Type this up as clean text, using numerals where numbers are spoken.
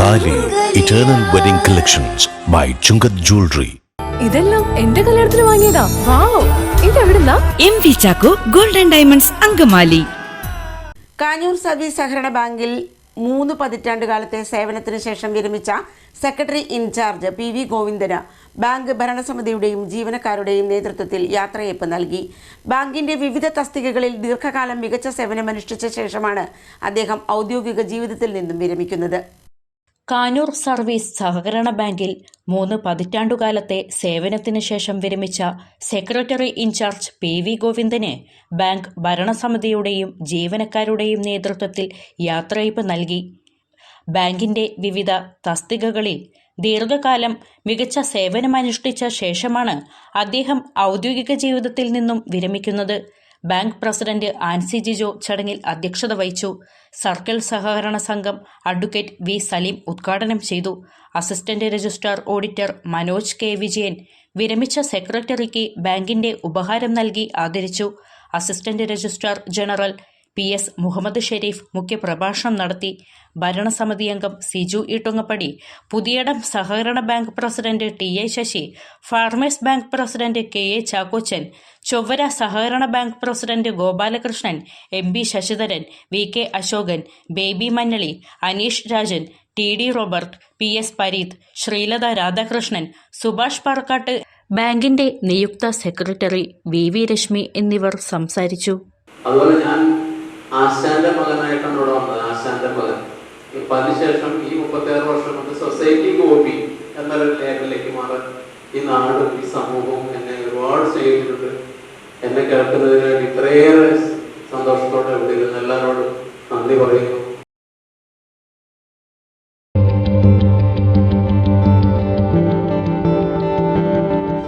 താലി eternal wedding collections by Chungath jewellery. ഇതെല്ലാം എന്റെ കല്യാണത്തിന് വാങ്ങിയതാ. വാവ്, ഇതെവിടുന്നാ? MV Chacko golden diamonds Angamaly. Kanjoor service സഹകരണ ബാങ്കിൽ 3 പതിറ്റാണ്ടുകാലത്തെ സേവനത്തിന് ശേഷം വിരമിച്ച സെക്രട്ടറി ഇൻചാർജ് PV ഗോവിന്ദന് ബാങ്ക് ഭരണസമിതിയുടെയും ജീവനക്കാരുടെയും നേതൃത്വത്തിൽ യാത്രയയപ്പ് നൽകി. ബാങ്കിന്റെ വിവിധ തസ്തികകളിൽ ദീർഘകാലം മികച്ച സേവനമനുഷ്ഠിച്ച ശേഷമാണ് അദ്ദേഹം ഔദ്യോഗിക ജീവിതത്തിൽ നിന്നും വിരമിക്കുന്നത്. കാഞ്ഞൂർ സർവീസ് സഹകരണ ബാങ്കിൽ 3 പതിറ്റാണ്ടുകാലത്തെ സേവനത്തിന് ശേഷം വിരമിച്ച സെക്രട്ടറി ഇൻചാർജ് PV ഗോവിന്ദന് ബാങ്ക് ഭരണസമിതിയുടെയും ജീവനക്കാരുടെയും നേതൃത്വത്തിൽ യാത്രയയപ്പ് നൽകി. ബാങ്കിന്റെ വിവിധ തസ്തികകളിൽ ദീർഘകാലം മികച്ച സേവനമനുഷ്ഠിച്ച ശേഷമാണ് അദ്ദേഹം ഔദ്യോഗിക ജീവിതത്തിൽ നിന്നും വിരമിക്കുന്നത്. ബാങ്ക് പ്രസിഡന്റ് ആൻസി ജിജോ ചടങ്ങിൽ അധ്യക്ഷത വഹിച്ചു. സർക്കിൾ സഹകരണ സംഘം അഡ്വക്കേറ്റ് V സലീം ഉദ്ഘാടനം ചെയ്തു. Assistant registrar auditor Manoj K Vijayan വിരമിച്ച സെക്രട്ടറിക്ക് ബാങ്കിന്റെ ഉപഹാരം നൽകി ആദരിച്ചു. Assistant registrar general PS Muhammad Shareef മുഖ്യപ്രഭാഷണം നടത്തി. ഭരണസമിതി അംഗം സിജു ഈട്ടുങ്ങപ്പടി, പുതിയടം സഹകരണ bank president TI Sasi, farmers bank president KA Chackochan, Chowwara സഹകരണ bank president Gopalakrishnan, MB Sasidharan, VK Ashokan, Baby Mannali, Aneesh Rajan, TD Robert, PS Pareeth, Sreelatha Radhakrishnan, Subhash Parakkat, ബാങ്കിന്റെ നിയുക്ത സെക്രട്ടറി VV രശ്മി എന്നിവർ സംസാരിച്ചു. അതുപോലെ ഞാൻ ആശാന്റെ മകനായിട്ടാണ് ഇവിടെ വന്നത്. ആശാന്റെ മകൻ അതിനുശേഷം ഈ 36 വർഷം കൊണ്ട് സൊസൈറ്റി കോപ്പി എന്നൊരു ലേബലിലേക്ക് മാറാൻ ഈ നാടും ഈ സമൂഹവും എന്നെ ഒരുപാട് സ്നേഹിച്ചിട്ടുണ്ട്. എന്നെ കേൾക്കുന്നതിന് വേണ്ടി ഇത്രയേറെ സന്തോഷത്തോടെ ഇവിടെ ഇരുന്ന് എല്ലാവരോടും നന്ദി പറയുന്നു.